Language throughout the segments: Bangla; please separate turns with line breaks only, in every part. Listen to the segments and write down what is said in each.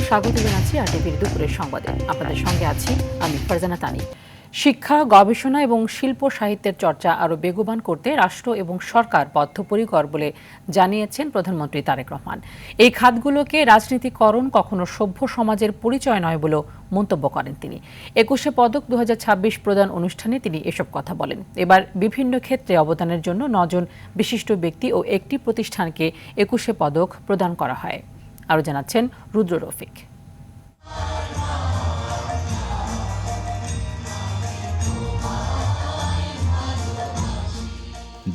স্বাগত জানাচ্ছি আরটিভির দুপুরের সংবাদে। আপনাদের সঙ্গে আছি আমি ফারজানা তানি। শিক্ষা, গবেষণা এবং শিল্প সাহিত্যের চর্চা আরও বেগবান করতে রাষ্ট্র এবং সরকার বদ্ধপরিকর বলে জানিয়েছেন প্রধানমন্ত্রী তারেক রহমান। এই খাতগুলোকে রাজনীতিকরণ কখনো সভ্য সমাজের পরিচয় নয় বলেও মন্তব্য করেন তিনি। ২১শে পদক ২০২৬ প্রদান অনুষ্ঠানে তিনি এসব কথা বলেন। এবার বিভিন্ন ক্ষেত্রে অবদানের জন্য ৯ জন বিশিষ্ট ব্যক্তি ও একটি প্রতিষ্ঠানকে ২১শে পদক প্রদান করা হয়। আরও জানাচ্ছেন রুদ্র রফিক।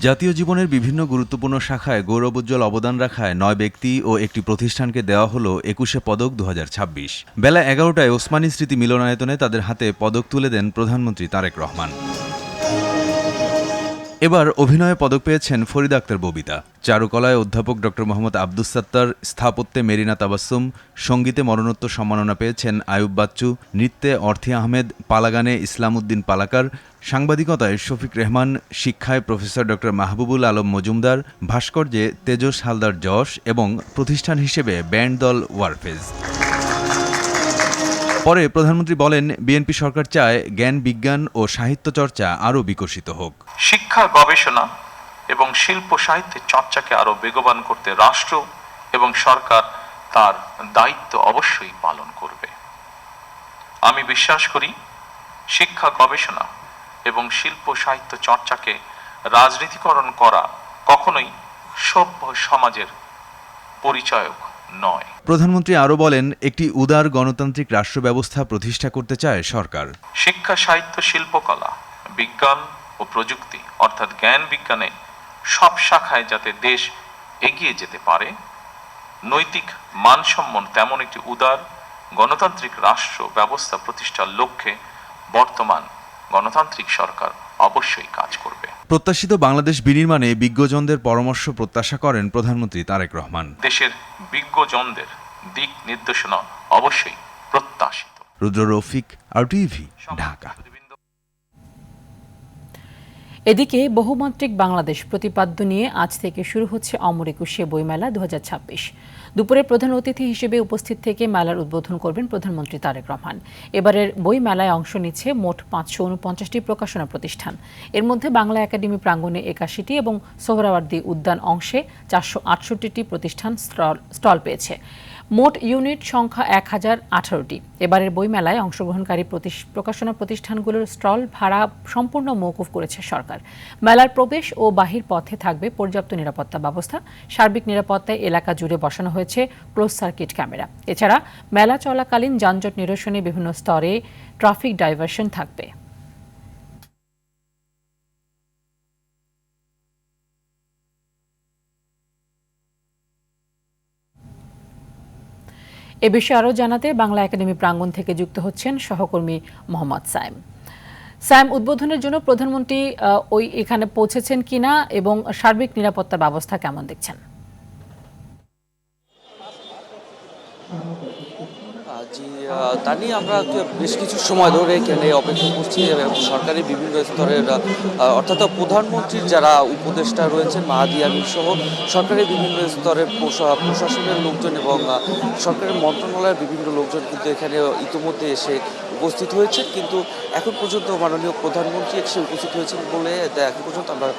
জাতীয় জীবনের বিভিন্ন গুরুত্বপূর্ণ শাখায় গৌরবোজ্জ্বল অবদান রাখায় ৯ ব্যক্তি ও একটি প্রতিষ্ঠানকে দেওয়া হলো ২১শে পদক ২০২৬। বেলা ১১টায় ওসমানী স্মৃতি মিলনায়তনে তাদের হাতে পদক তুলে দেন প্রধানমন্ত্রী তারেক রহমান। এবার অভিনয়ে পদক পেয়েছেন ফরিদা আক্তার ববিতা, চারুকলায় অধ্যাপক ড মোহাম্মদ আব্দুস সাত্তার, স্থাপত্যে মেরিনা তাবাসসুম, সঙ্গীতে মরণোত্তর সম্মাননা পেয়েছেন আয়ুব বাচ্চু, নৃত্যে অর্থী আহমেদ, পালাগানে ইসলাম উদ্দিন পালাকার, সাংবাদিকতায় শফিক রেহমান, শিক্ষায় প্রফেসর ড মাহবুবুল আলম মজুমদার, ভাস্কর্যে তেজস হালদার যশ এবং প্রতিষ্ঠান হিসেবে ব্যান্ড দল ওয়ারফেজ। পরে প্রধানমন্ত্রী বলেন, বিএনপি সরকার চায় জ্ঞান, বিজ্ঞান ও সাহিত্য চর্চা আরও বিকশিত হোক।
শিক্ষা, গবেষণা এবং শিল্প সাহিত্যের চর্চাকে আরও বেগবান করতে রাষ্ট্র এবং সরকার তার দায়িত্ব অবশ্যই পালন করবে। আমি বিশ্বাস করি শিক্ষা, গবেষণা এবং শিল্প সাহিত্য চর্চাকে রাজনীতিকরণ করা কখনোই সভ্য সমাজের পরিচয়ক নয়।
প্রধানমন্ত্রী আরও বলেন, একটি উদার গণতান্ত্রিক রাষ্ট্র ব্যবস্থা প্রতিষ্ঠা করতে চায় সরকার।
শিক্ষা, সাহিত্য, শিল্পকলা, বিজ্ঞান ও প্রযুক্তি অর্থাৎ জ্ঞান বিজ্ঞানে সব শাখায় যাতে দেশ এগিয়ে যেতে পারে, নৈতিক মানসম্পন্ন তেমন একটি উদার গণতান্ত্রিক রাষ্ট্র ব্যবস্থা প্রতিষ্ঠার লক্ষ্যে বর্তমান গণতান্ত্রিক সরকার অবশ্যই কাজ করবে।
প্রত্যাশিত বাংলাদেশ বিনির্মাণে বিজ্ঞজনদের পরামর্শ প্রত্যাশা করেন প্রধানমন্ত্রী তারেক রহমান।
দেশের বিজ্ঞজনদের দিক নির্দেশনা অবশ্যই প্রত্যাশিত।
রুদ্র রফিক, আরটিভি, ঢাকা।
এদিকে বহুমাত্রিক বাংলাদেশ প্রতিপাদ্য নিয়ে আজ থেকে শুরু হচ্ছে অমর একুশে বইমেলা ২০২৬। দুপুরে প্রধান অতিথি হিসেবে উপস্থিত থেকে মেলার উদ্বোধন করবেন প্রধানমন্ত্রী তারেক রহমান। এবারের বই মেলায় অংশ নিচ্ছে মোট ৫৪৯টি প্রকাশনা প্রতিষ্ঠান। এর মধ্যে বাংলা একাডেমি প্রাঙ্গণে ৮১টি এবং সোহরাওয়ার্দী উদ্যান অংশে ৪৬৮টি প্রতিষ্ঠান স্টল পেয়েছে। মোট ইউনিট সংখ্যা ১০১৮টি। এবারের বইমেলায় অংশগ্রহণকারী প্রকাশনা প্রতিষ্ঠানগুলোর স্টল ভাড়া সম্পূর্ণ মওকুফ করেছে সরকার। মেলার প্রবেশ ও বাহির পথে থাকবে পর্যাপ্ত নিরাপত্তা ব্যবস্থা। সার্বিক নিরাপত্তায় এলাকা জুড়ে বসানো হয়েছে ক্লোজ সার্কিট ক্যামেরা। এছাড়া মেলা চলাকালীন যানজট নিরসনে বিভিন্ন স্তরে ট্রাফিক ডাইভারশন থাকবে। এ বিষয়ে আরও জানাতে বাংলা একাডেমি প্রাঙ্গণ থেকে যুক্ত হচ্ছেন সহকর্মী মোহাম্মদ সাইম। সাইম, উদ্বোধনের জন্য প্রধানমন্ত্রী এখানে পৌঁছেছেন কিনা এবং সার্বিক নিরাপত্তা ব্যবস্থা কেমন দেখছেন?
জি তা নিয়ে আমরা বেশ কিছু সময় ধরে এখানে অপেক্ষা করছি এবং সরকারি বিভিন্ন স্তরের অর্থাৎ প্রধানমন্ত্রীর যারা উপদেষ্টা রয়েছেন মাহাদি আমির সহ সরকারের বিভিন্ন স্তরের প্রশাসনের লোকজন এবং সরকারের মন্ত্রণালয়ের বিভিন্ন লোকজন কিন্তু এখানে ইতিমধ্যে এসে উপস্থিত হয়েছে, কিন্তু এখন পর্যন্ত মাননীয় প্রধানমন্ত্রী এসে উপস্থিত হয়েছেন বলে এখন পর্যন্ত আমরা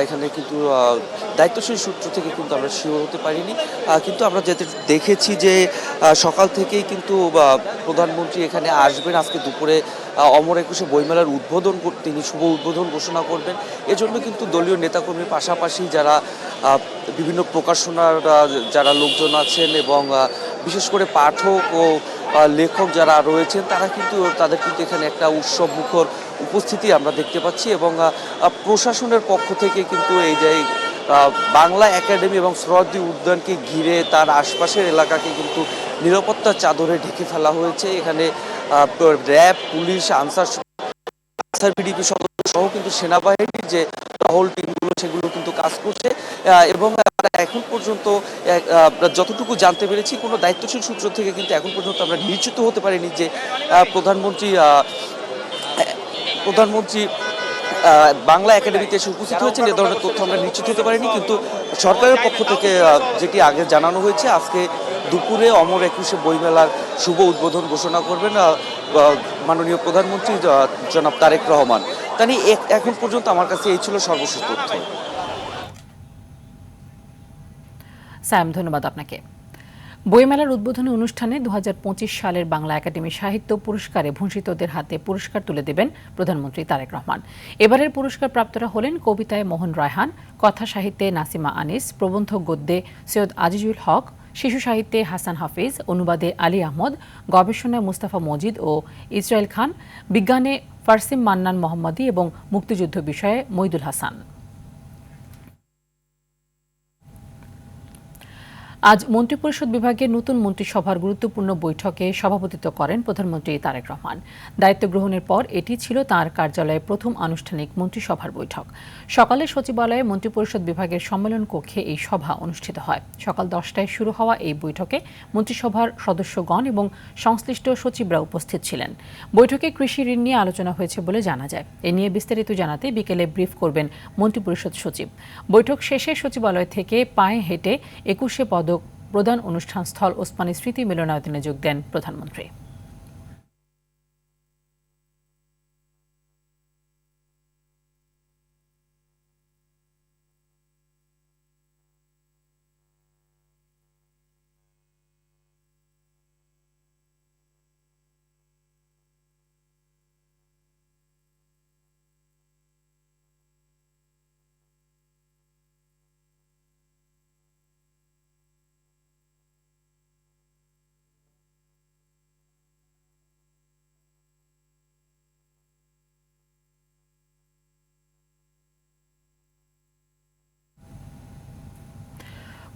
এখানে কিন্তু দায়িত্বশীল সূত্র থেকে কিন্তু আমরা শিওর হতে পারিনি। কিন্তু আমরা যেতে দেখেছি যে সকাল থেকেই কিন্তু প্রধানমন্ত্রী এখানে আসবেন। আজকে দুপুরে অমর একুশে বইমেলার উদ্বোধন তিনি শুভ উদ্বোধন ঘোষণা করবেন। এজন্য কিন্তু দলীয় নেতাকর্মীর পাশাপাশি যারা বিভিন্ন প্রকাশনার যারা লোকজন আছেন এবং বিশেষ করে পাঠক ও লেখক যারা রয়েছেন তাদের কিন্তু এখানে একটা উৎসব মুখর উপস্থিতি আমরা দেখতে পাচ্ছি এবং প্রশাসনের পক্ষ থেকে কিন্তু এই যে বাংলা একাডেমি এবং সোহরাওয়ার্দী উদ্যানকে ঘিরে তার আশপাশের এলাকাকে কিন্তু নিরাপত্তার চাদরে ঢেকে ফেলা হয়েছে। এখানে র্যাব, পুলিশ, আনসার বিডিপি সদস্য সহ কিন্তু সেনাবাহিনীর যে টহল টিমগুলো সেগুলো কিন্তু কাজ করছে এবং এখন পর্যন্ত যতটুকু জানতে পেরেছি কোনো দায়িত্বশীল সূত্র থেকে কিন্তু এখন পর্যন্ত আমরা নিশ্চিত হতে পারিনি যে প্রধানমন্ত্রী বাংলা একাডেমিতে এসে উপস্থিত হয়েছেন এ ধরনের তথ্য আমরা নিশ্চিত হতে পারিনি, কিন্তু সরকারের পক্ষ থেকে যেটি আগে জানানো হয়েছে আজকে দুপুরে অমর একুশে বইমেলার শুভ উদ্বোধন ঘোষণা করবেন মাননীয় প্রধানমন্ত্রী জনাব তারেক রহমান। তাই এখন পর্যন্ত আমার কাছে এই ছিল সর্বশেষ তথ্য।
স্যাম, ধন্যবাদ আপনাকে। বইমেলার উদ্বোধনী অনুষ্ঠানে 2025 সালের বাংলা একাডেমি সাহিত্য পুরস্কারে ভূষিতদের হাতে পুরস্কার তুলে দেবেন প্রধানমন্ত্রী তারেক রহমান। এবারের পুরস্কার প্রাপ্তরা হলেন কবিতায় মোহন রায়হান, কথা সাহিত্যে নাসিমা আনিস, প্রবন্ধ গদ্যে সৈয়দ আজিজুল হক, শিশু সাহিত্যে হাসান হাফিজ, অনুবাদে আলী আহমদ, গবেষণায় মুস্তাফা মজিদ ও ইসরায়েল খান, বিজ্ঞানে ফারসিম মান্নান মোহাম্মদী এবং মুক্তিযুদ্ধ বিষয়ে মইদুল হাসান। আজ মন্ত্রিপরিষদ বিভাগের নতুন মন্ত্রিসভার গুরুত্বপূর্ণ বৈঠকে সভাপতিত্ব করেন প্রধানমন্ত্রী তারেক রহমান। দায়িত্ব গ্রহণের পর এটি ছিল তাঁর কার্যালয়ে প্রথম আনুষ্ঠানিক মন্ত্রিসভার বৈঠক। সকালে সচিবালয়ে মন্ত্রিপরিষদ বিভাগের সম্মেলন কক্ষে এই সভা অনুষ্ঠিত হয়। সকাল 10টায় শুরু হওয়া এই বৈঠকে মন্ত্রিসভার সদস্যগণ এবং সংশ্লিষ্ট সচিবরা উপস্থিত ছিলেন। বৈঠকে কৃষি ঋণ নিয়ে আলোচনা হয়েছে বলে জানা যায়। এ নিয়ে বিস্তারিত জানাতে বিকেলে ব্রিফ করবেন মন্ত্রিপরিষদ সচিব। বৈঠক শেষে সচিবালয় থেকে পায়ে হেঁটে 21 পদক প্রদান অনুষ্ঠান স্থল ওসমানী স্মৃতি মিলনায়তনে যোগ দেন প্রধানমন্ত্রী।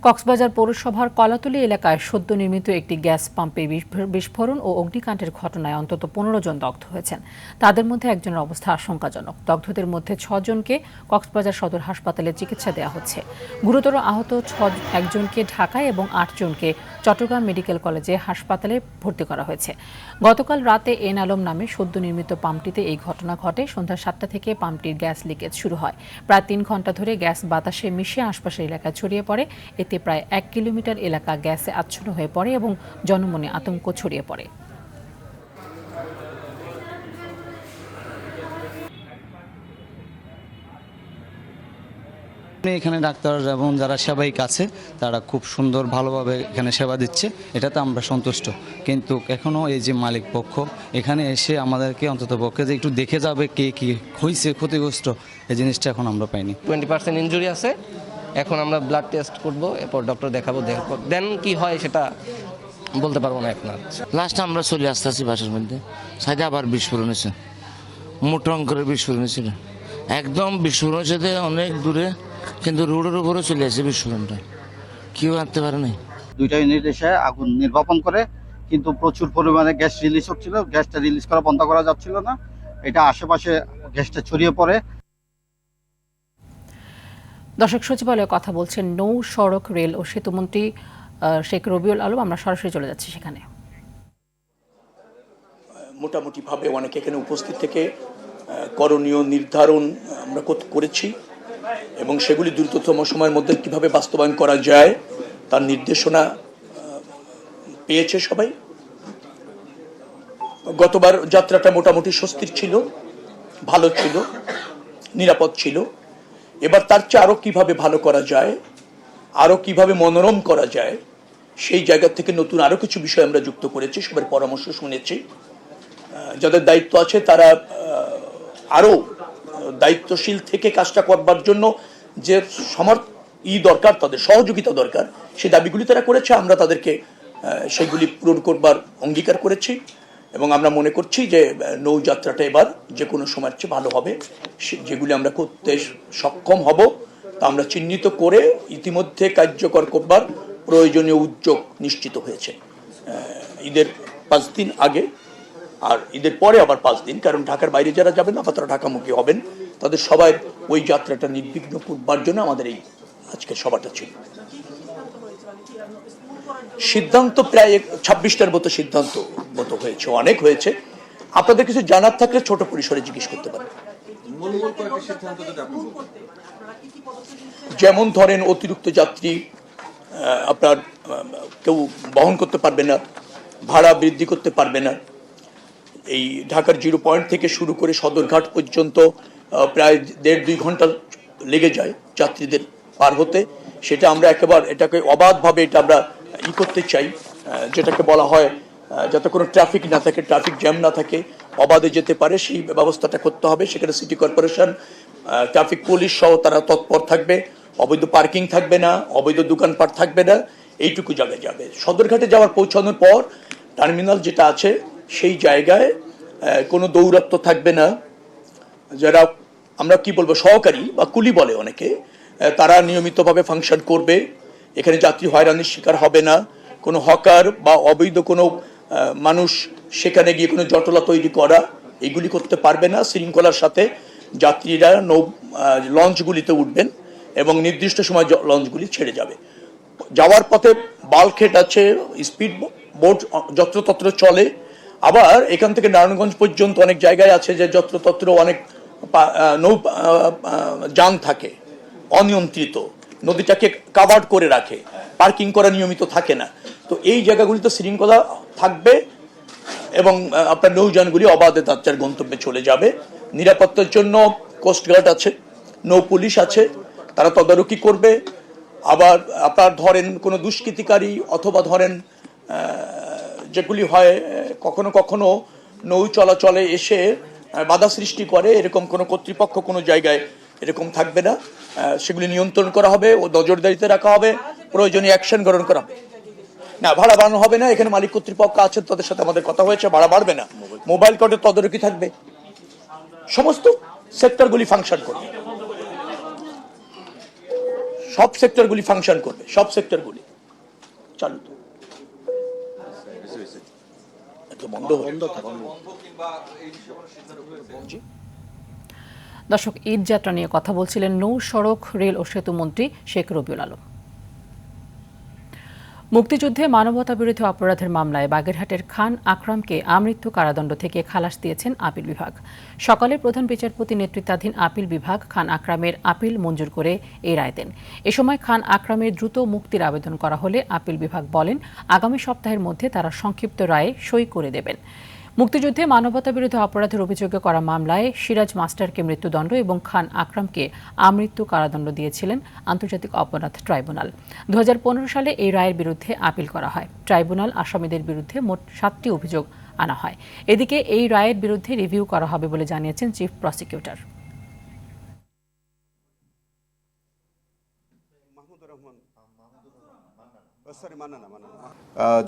কক্সবাজার পৌরসভার কলাতলী এলাকায় সদ্য নির্মিত একটি গ্যাস পাম্পে বিস্ফোরণ ও অগ্নিকাণ্ডের ঘটনায় অন্তত 15 জন দগ্ধ হয়েছেন। তাদের মধ্যে একজনের অবস্থা আশঙ্কাজনক। দগ্ধদের মধ্যে 6 জনকে কক্সবাজার সদর হাসপাতালে চিকিৎসা দেওয়া হচ্ছে। গুরুতর আহত একজনকে ঢাকায় এবং 8 জনকে চট্টগ্রাম মেডিকেল কলেজে হাসপাতালে ভর্তি করা হয়েছে। গতকাল রাতে এন আলম নামে সদ্য নির্মিত পাম্পটিতে এই ঘটনা ঘটে। সন্ধ্যা 7টা থেকে পাম্পটির গ্যাস লিকেজ শুরু হয়। প্রায় 3 ঘণ্টা ধরে গ্যাস বাতাসে মিশে আশপাশের এলাকায় ছড়িয়ে পড়ে। এতে প্রায় 1 কিলোমিটার এলাকা গ্যাসে আচ্ছন্ন হয়ে পড়ে এবং জনমনে আতঙ্ক ছড়িয়ে পড়ে।
এখানে ডাক্তার এবং যারা সেবায়িক আছে তারা খুব সুন্দর ভালোভাবে এখানে সেবা দিচ্ছে, এটাতে আমরা সন্তুষ্ট। কিন্তু এখনও এই যে মালিক পক্ষ এখানে এসে আমাদেরকে অন্তত পক্ষে যে একটু দেখে যাবে কে কি হয়েছে ক্ষতিগ্রস্ত, এই জিনিসটা এখন আমরা পাইনি।
20% ইনজুরি আছে, এখন আমরা ব্লাড টেস্ট করব, এরপর ডক্টর দেখাবো, দেন কি হয় সেটা বলতে পারবো না এখন।
লাস্ট আমরা চলে আসতেছি বাসার মধ্যে, সাইডে আবার বিস্ফোরণ হয়েছে, মোটা অঙ্কের বিস্ফোরণ হয়েছিল, একদম বিস্ফোরণ হয়েছে অনেক দূরে, কিন্তু রোডের উপরে চলে আসে বিস্ফোরণটা, কেউ আনতে পারে নাই।
2টা ইউনিট এসে আগুন নির্বাপন করে, কিন্তু প্রচুর পরিমাণে গ্যাস রিলিজ হচ্ছিল, গ্যাসটা রিলিজ করা বন্ধ করা যাচ্ছিল না, এটা আশেপাশে গ্যাসটা ছড়িয়ে পড়ে।
দর্শক, সচিবালয়ে কথা বলছেন নৌ সড়ক রেল ও সেতুমন্ত্রী শেখ রবিউল আলম। আমরা সরাসরি চলে যাচ্ছি সেখানে।
মোটামুটিভাবে অনেকে এখানে উপস্থিত থেকে করণীয় নির্ধারণ আমরা করেছি এবং সেগুলি দ্রুততম সময়ের মধ্যে কিভাবে বাস্তবায়ন করা যায় তার নির্দেশনা পেয়েছে সবাই। গতবার যাত্রাটা মোটামুটি স্বস্তির ছিল, ভালো ছিল, নিরাপদ ছিল। এবার তার চেয়ে আরও কীভাবে ভালো করা যায়, আরও কিভাবে মনোরম করা যায়, সেই জায়গা থেকে নতুন আরও কিছু বিষয় আমরা যুক্ত করেছি। সবার পরামর্শ শুনেছি। যাদের দায়িত্ব আছে তারা আরও দায়িত্বশীল থেকে কাজটা করবার জন্য যে দরকার, তাদের সহযোগিতা দরকার, সেই দাবিগুলি তারা করেছে। আমরা তাদেরকে সেগুলি পূরণ করবার অঙ্গীকার করেছি এবং আমরা মনে করছি যে নৌযাত্রাটা এবার যে কোনো সময়ের চেয়ে ভালো হবে। যেগুলি আমরা করতে সক্ষম হব তা আমরা চিহ্নিত করে ইতিমধ্যে কার্যকর করবার প্রয়োজনীয় উদ্যোগ নিশ্চিত হয়েছে। ঈদের 5 দিন আগে আর ঈদের পরে আবার 5 দিন, কারণ ঢাকার বাইরে যারা যাবেন না বা তারা ঢাকামুখী হবেন, তাদের সবাই ওই যাত্রাটা নির্বিঘ্ন করবার জন্য আমাদের এই আজকে সভাটা ছিল। সিদ্ধান্ত প্রায় 26টার মতো সিদ্ধান্ত হয়েছে, অনেক হয়েছে। আপনাদের কিছু জানার থাকলে ছোট পরিসরে জিজ্ঞেস করতে পারেন। যেমন ধরেন অতিরিক্ত যাত্রী আপনার কেউ বহন করতে পারবে না, ভাড়া বৃদ্ধি করতে পারবে না। এই ঢাকার 0 পয়েন্ট থেকে শুরু করে সদরঘাট পর্যন্ত প্রায় 1.5-2 ঘন্টা লেগে যায় যাত্রীদের পার হতে। সেটা আমরা এটাকে অবাধভাবে এটা আমরা করতে চাই, যেটাকে বলা হয় যাতে কোনো ট্রাফিক না থাকে, ট্রাফিক জ্যাম না থাকে, অবাধে যেতে পারে সেই ব্যবস্থাটা করতে হবে। সেখানে সিটি কর্পোরেশন, ট্রাফিক পুলিশ সহ তারা তৎপর থাকবে। অবৈধ পার্কিং থাকবে না, অবৈধ দোকানপাট থাকবে না, এইটুকু জায়গায় যাবে। সদরঘাটে পৌঁছানোর পর টার্মিনাল যেটা আছে সেই জায়গায় কোনো দৌরাত্ম্য থাকবে না। যারা আমরা কি বলবো সহকারী বা কুলি বলে অনেকে, তারা নিয়মিতভাবে ফাংশন করবে। এখানে যাত্রী হয়রানির শিকার হবে না। কোনো হকার বা অবৈধ কোনো মানুষ সেখানে গিয়ে কোনো জটলা তৈরি করা এগুলি করতে পারবে না। শৃঙ্খলার সাথে যাত্রীরা লঞ্চগুলিতে উঠবেন এবং নির্দিষ্ট সময় লঞ্চগুলি ছেড়ে যাবে। যাওয়ার পথে বাল্কহেড আছে, স্পিড বোট যত্রতত্র চলে। আবার এখান থেকে নারায়ণগঞ্জ পর্যন্ত অনেক জায়গায় আছে যে যত্রতত্র অনেক যান থাকে অনিয়ন্ত্রিত, নদীটাকে কাভার্ড করে রাখে, পার্কিং করা নিয়মিত থাকে না। তো এই জায়গাগুলিতে শৃঙ্খলা থাকবে এবং আপনার নৌযানগুলি অবাধে তার গন্তব্যে চলে যাবে। নিরাপত্তার জন্য কোস্টগার্ড আছে, নৌ পুলিশ আছে, তারা তদারকি করবে। আবার আপনার ধরেন কোনো দুষ্কৃতিকারী অথবা ধরেন যেগুলি হয় কখনো কখনো নৌ চলাচলে এসে বাধা সৃষ্টি করে, এরকম কোনো কর্তৃপক্ষ কোনো জায়গায় এরকম থাকবে না। সেগুলি নিয়ন্ত্রণ করা হবে ও নজরদারিতে রাখা হবে, প্রয়োজনীয় অ্যাকশন গ্রহণ করা হবে। না, ভাড়া বাড়ানো হবে না। এখানে মালিক কর্তৃপক্ষ আছেন, তাদের সাথে আমাদের কথা হয়েছে, ভাড়া বাড়বে না। মোবাইল কোর্টের তদারকি থাকবে, সমস্ত সেক্টরগুলি ফাংশন করবে, সব সেক্টরগুলি ফাংশন করবে, সব সেক্টরগুলি চালু। তো বন্ধ
দর্শক, ঈদ যাত্রা নিয়ে কথা বলছিলেন নৌ, সড়ক, রেল ও সেতু মন্ত্রী শেখ রবিউল আলম। মুক্তিযুদ্ধে মানবতা বিরোধী অপরাধের মামলায় বাগেরহাটের খান আকরামকে আমৃত্যু কারাদণ্ড থেকে খালাস দিয়েছেন আপিল বিভাগ। সকালে প্রধান বিচারপতি নেতৃত্বাধীন আপিল বিভাগ খান আকরামের আপিল মঞ্জুর করে এই রায় দেন। এ সময় খান আকরামের দ্রুত মুক্তির আবেদন করা হলে আপিল বিভাগ বলেন আগামী সপ্তাহের মধ্যে তারা সংক্ষিপ্ত রায়ে সই করে দেবেন। মুক্তিযুদ্ধে মানবতা বিরোধী অপরাধের অভিযোগে করা মামলায় সিরাজ মাস্টারকে মৃত্যুদণ্ড এবং খান আকরামকে আমৃত্যু কারাদণ্ড দিয়েছিলেন আন্তর্জাতিক অপরাধ ট্রাইব্যুনাল। 2015 সালে এই রায়ের বিরুদ্ধে আপিল করা হয়। ট্রাইব্যুনাল আসামিদের বিরুদ্ধে মোট 7টি অভিযোগ আনা হয়। এদিকে এই রায়ের বিরুদ্ধে রিভিউ করা হবে বলে জানিয়েছেন চিফ প্রসিকিউটর।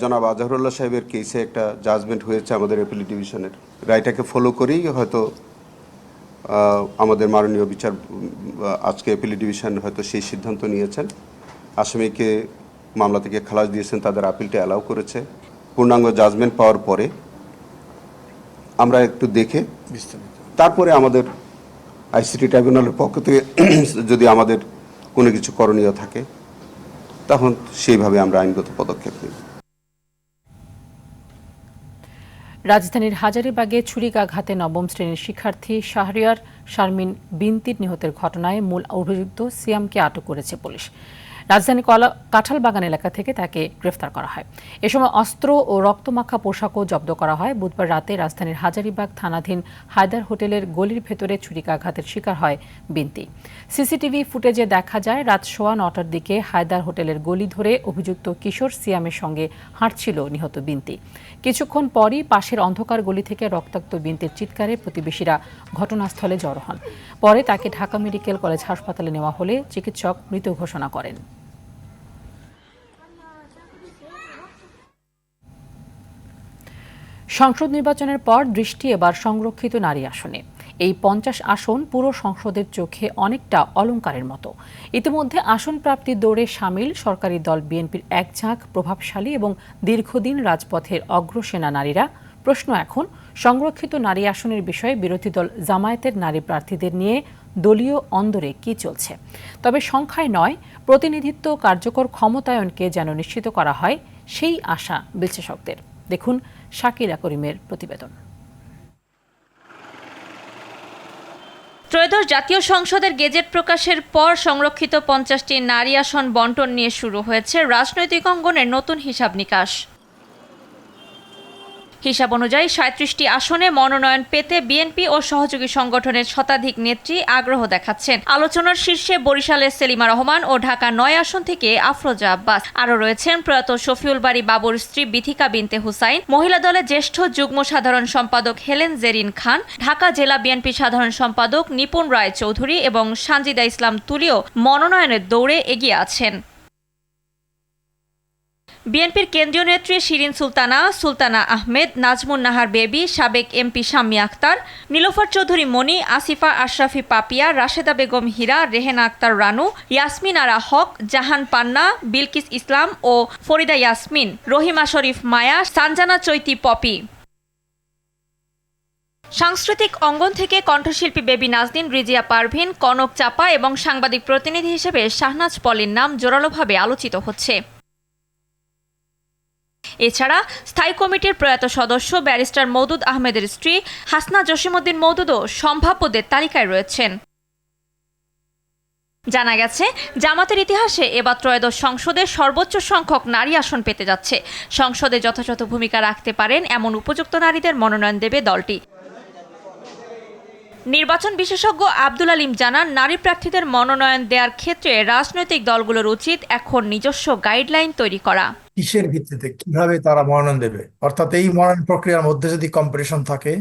জনাব আজহারুল্লাহ সাহেবের কেসে একটা জাজমেন্ট হয়েছে আমাদের অ্যাপিলেট ডিভিশনের। রায়টাকে ফলো করেই হয়তো আমাদের মাননীয় বিচার আজকে অ্যাপিলেট ডিভিশন হয়তো সেই সিদ্ধান্ত নিয়েছেন। আসামিকে মামলা থেকে খালাস দিয়েছেন, তাদের আপিলটা অ্যালাউ করেছে। পূর্ণাঙ্গ জাজমেন্ট পাওয়ার পরে আমরা একটু দেখে তারপরে আমাদের আইসিটি ট্রাইব্যুনালের পক্ষ থেকে যদি আমাদের কোনো কিছু করণীয় থাকে তখন সেইভাবে আমরা আইনগত পদক্ষেপ নেব।
রাজধানীর হাজারীবাগে ছুরিকাঘাতে নবম শ্রেণীর শিক্ষার্থী শাহরিয়ার শারমিন বিনতির নিহতের ঘটনায় মূল অভিযুক্ত সিয়ামকে আটক করেছে পুলিশ। রাজধানী কাঁঠালবাগান এলাকা থেকে তাকে গ্রেফতার করা হয়। এ সময় অস্ত্র ও রক্তমাখা পোশাকও জব্দ করা হয়। বুধবার রাতে রাজধানীর হাজারীবাগ থানাধীন হায়দার হোটেলের গলির ভেতরে ছুরিকাঘাতের শিকার হয় বিনতি। সিসিটিভি ফুটেজে দেখা যায় রাত 9:15টার দিকে হায়দার হোটেলের গলি ধরে অভিযুক্ত কিশোর সিয়ামের সঙ্গে হাঁটছিল নিহত বিনতি। কিছুক্ষণ পরই পাশের অন্ধকার গলি থেকে রক্তাক্ত বিনতির চিৎকারে প্রতিবেশীরা ঘটনাস্থলে জড়ো হন। পরে তাকে ঢাকা মেডিকেল কলেজ হাসপাতালে নেওয়া হলে চিকিৎসক মৃত ঘোষণা করেন। সংসদ নির্বাচনের পর দৃষ্টি এবার সংরক্ষিত নারী আসনে। এই 50 আসন পুরো সংসদের চোখে অনেকটা অলংকারের মতো। ইতিমধ্যে আসন প্রাপ্তির দৌড়ে সামিল সরকারি দল বিএনপির এক ঝাঁক প্রভাবশালী এবং দীর্ঘদিন রাজপথের অগ্রসেনা নারীরা। প্রশ্ন এখন, সংরক্ষিত নারী আসনের বিষয়ে বিরোধী দল জামায়াতের নারী প্রার্থীদের নিয়ে দলীয় অন্দরে কি চলছে? তবে সংখ্যায় নয়, প্রতিনিধিত্ব কার্যকর ক্ষমতায়নকে যেন নিশ্চিত করা হয়, সেই আশা বিশ্লেষকদের। দেখুন শাকিরা করিমের প্রতিবেদন।
ত্রয়োদশ জাতীয় সংসদের গেজেট প্রকাশের পর সংরক্ষিত 50টি নারী আসন বণ্টন নিয়ে শুরু হয়েছে রাজনৈতিক অঙ্গনের নতুন হিসাব নিকাশ। হিসাব অনুযায়ী 37টি আসনে মনোনয়ন পেতে বিএনপি ও সহযোগী সংগঠনের শতাধিক নেত্রী আগ্রহ দেখাচ্ছেন। আলোচনার শীর্ষে বরিশালের সেলিমা রহমান ও ঢাকা 9 আসন থেকে আফরোজা আব্বাস। আরও রয়েছেন প্রয়াত শফিউল বারী বাবুর স্ত্রী বিথিকা বিনতে হুসাইন, মহিলা দলের জ্যেষ্ঠ যুগ্ম সাধারণ সম্পাদক হেলেন জেরিন খান, ঢাকা জেলা বিএনপি সাধারণ সম্পাদক নিপুণ রায় চৌধুরী এবং সানজিদা ইসলাম তুলিও মনোনয়নের দৌড়ে এগিয়ে আছেন। বিএনপির কেন্দ্রীয় নেত্রী শিরিন সুলতানা আহমেদ, নাজমুন নাহার বেবি, সাবেক এমপি শাম্মী আক্তার, নীলোফার চৌধুরী মনি, আসিফা আশরাফি পাপিয়া, রাশেদা বেগম হীরা, রেহেনা আক্তার রানু, ইয়াসমিন আরা হক, জাহান পান্না, বিলকিস ইসলাম ও ফরিদা ইয়াসমিন, রহিমা শরীফ মায়া, সানজানা চৈতি পপি। সাংস্কৃতিক অঙ্গন থেকে কণ্ঠশিল্পী বেবি নাজনীন, রিজিয়া পারভিন, কনক চাপা এবং সাংবাদিক প্রতিনিধি হিসেবে শাহনাজ পলির নাম জোরালোভাবে আলোচিত হচ্ছে। এছাড়া স্থায়ী কমিটির প্রয়াত সদস্য ব্যারিস্টার মওদুদ আহমেদের স্ত্রী হাসনা জসিমউদ্দিন মওদুদও সম্ভাব্যদের তালিকায় রয়েছেন। জানা গেছে, জামাতের ইতিহাসে এবার ত্রয়োদশ সংসদে সর্বোচ্চ সংখ্যক নারী আসন পেতে যাচ্ছে। সংসদে যথাযথ ভূমিকা রাখতে পারেন এমন উপযুক্ত নারীদের মনোনয়ন দেবে দলটি। নির্বাচন বিশেষজ্ঞ আব্দুল আলিম জানান, নারী প্রার্থীদের মনোনয়ন দেওয়ার ক্ষেত্রে রাজনৈতিক দলগুলোর উচিত এখন নিজস্ব গাইডলাইন তৈরি করা।
কিসের ভিত্তিতে কিভাবে তারা মনোনয়ন দেবে, অর্থাৎ এই মনোনয়ন প্রক্রিয়ার মধ্যে যদি কম্পিটিশন থাকে,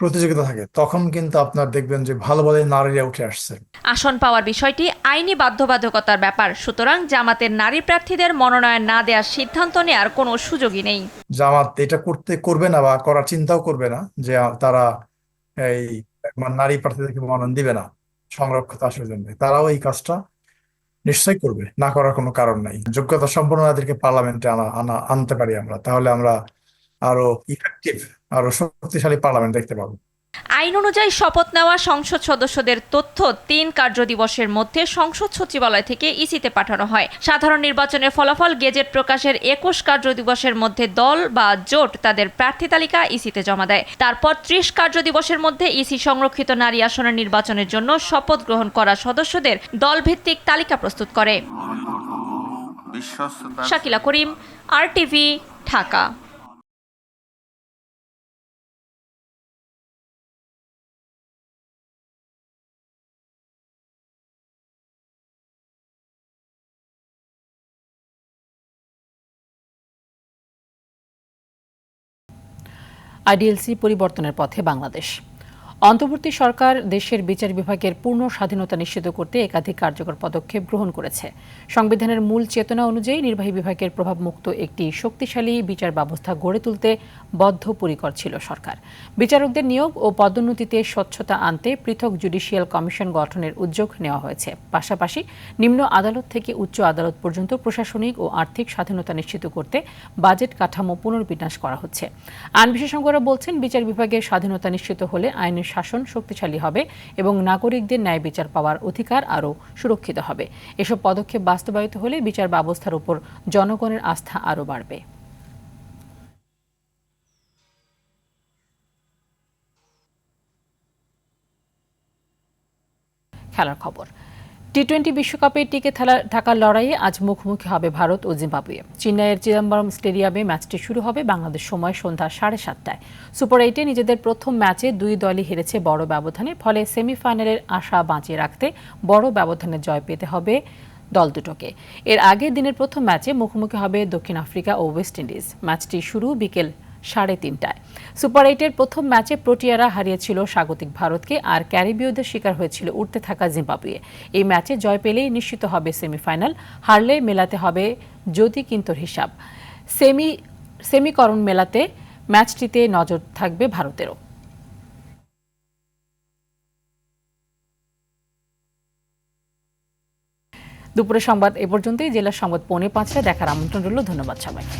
প্রতিযোগিতা থাকে, তখন কিন্তু আপনার দেখবেন যে ভালো ভালো নারীরা উঠে আসছে।
আসন পাওয়ার বিষয়টি আইনি বাধ্যবাধকতার ব্যাপার, সুতরাং জামাতের নারী প্রার্থীদের মনোনয়ন না দেওয়ার সিদ্ধান্ত নেওয়ার কোনো সুযোগই নেই।
জামাত এটা করবে না বা করার চিন্তাও করবে না যে তারা এই নারী প্রার্থীদেরকে মনোনয়ন দিবে না সংরক্ষিত আসনের জন্য। তারাও এই কাজটা নিশ্চয়ই করবে, না করার কোনো কারণ নাই। যোগ্যতা সম্পন্ন নারীদেরকে পার্লামেন্টে আনতে পারি আমরা, তাহলে আমরা আরো ইফেক্টিভ, আরো শক্তিশালী পার্লামেন্ট দেখতে পাবো।
আইন অনুযায়ী শপথ নেওয়া সংসদ সদস্যদের তথ্য 3 কার্যদিবসের মধ্যে সংসদ সচিবালয় থেকে ইসিতে পাঠানো হয়। সাধারণ নির্বাচনের ফলাফল গেজেট প্রকাশের 21 কার্যদিবসের মধ্যে দল বা জোট তাদের প্রার্থী তালিকা ইসিতে জমা দেয়। তারপর 30 কার্যদিবসের মধ্যে ইসি সংরক্ষিত নারী আসনের নির্বাচনের জন্য শপথ গ্রহণ করা সদস্যদের দলভিত্তিক তালিকা প্রস্তুত করে। শাকিলা করিম, RTV, ঢাকা।
আইডিএলসি পরিবর্তনের পথে বাংলাদেশ। অন্তর্বর্তী সরকার দেশের বিচার বিভাগের পূর্ণ স্বাধীনতা নিশ্চিত করতে একাধিক কার্যকর পদক্ষেপ গ্রহণ করেছে। সংবিধানের মূল চেতনা অনুযায়ী নির্বাহী বিভাগের প্রভাবমুক্ত একটি শক্তিশালী বিচার ব্যবস্থা গড়ে তুলতে বদ্ধপরিকর ছিল সরকার। বিচারকদের নিয়োগ ও পদোন্নতিতে স্বচ্ছতা আনতে পৃথক জুডিশিয়াল কমিশন গঠনের উদ্যোগ নেওয়া হয়েছে। পাশাপাশি নিম্ন আদালত থেকে উচ্চ আদালত পর্যন্ত প্রশাসনিক ও আর্থিক স্বাধীনতা নিশ্চিত করতে বাজেট কাঠামো পুনর্বিন্যাস করা হচ্ছে। আইন বিশেষজ্ঞরা বলছেন, বিচার বিভাগের স্বাধীনতা নিশ্চিত হলে আইনের শাসন শক্তিশালী হবে এবং নাগরিকদের ন্যায় বিচার পাওয়ার অধিকার আরও সুরক্ষিত হবে। এসব পদক্ষেপ বাস্তবায়িত হলে বিচার ব্যবস্থার উপর জনগণের আস্থা আরও বাড়বে। খেলার খবর। টি-20 বিশ্বকাপে টিকে থাকার লড়াইয়ে আজ মুখোমুখি হবে ভারত ও জিম্বাবুয়ে। চেন্নাইয়ের চিদম্বরম স্টেডিয়ামে ম্যাচটি শুরু হবে বাংলাদেশ সময় সন্ধ্যা 7:30টায়। সুপার 8-এ নিজেদের প্রথম ম্যাচে দুই দলই হেরেছে বড় ব্যবধানে, ফলে সেমিফাইনালের আশা বাঁচিয়ে রাখতে বড় ব্যবধানে জয় পেতে হবে দল দুটোকে। এর আগে দিনের প্রথম ম্যাচে মুখোমুখি হবে দক্ষিণ আফ্রিকা ও ওয়েস্ট ইন্ডিজ। ম্যাচটি শুরু বিকেল 3:30টায়। সুপার 8-এর প্রথম ম্যাচে প্রোটিয়ারা হারিয়েছিল স্বাগতিক ভারতকে, আর ক্যারিবীয়দের শিকার হয়েছিল উঠতে থাকা জিম্বাবুয়ে। এই ম্যাচে জয় পেলেই নিশ্চিত হবে সেমিফাইনাল, হারলে মেলাতে হবে যদি কিন্তর হিসাব। সেমিকরণ মেলাতে ম্যাচটিতে নজর থাকবে ভারতেরও। দুপুরের সংবাদ এ পর্যন্তই। জেলার সংবাদ 4:45টায় দেখার আমন্ত্রণ রইল। ধন্যবাদ সবাইকে।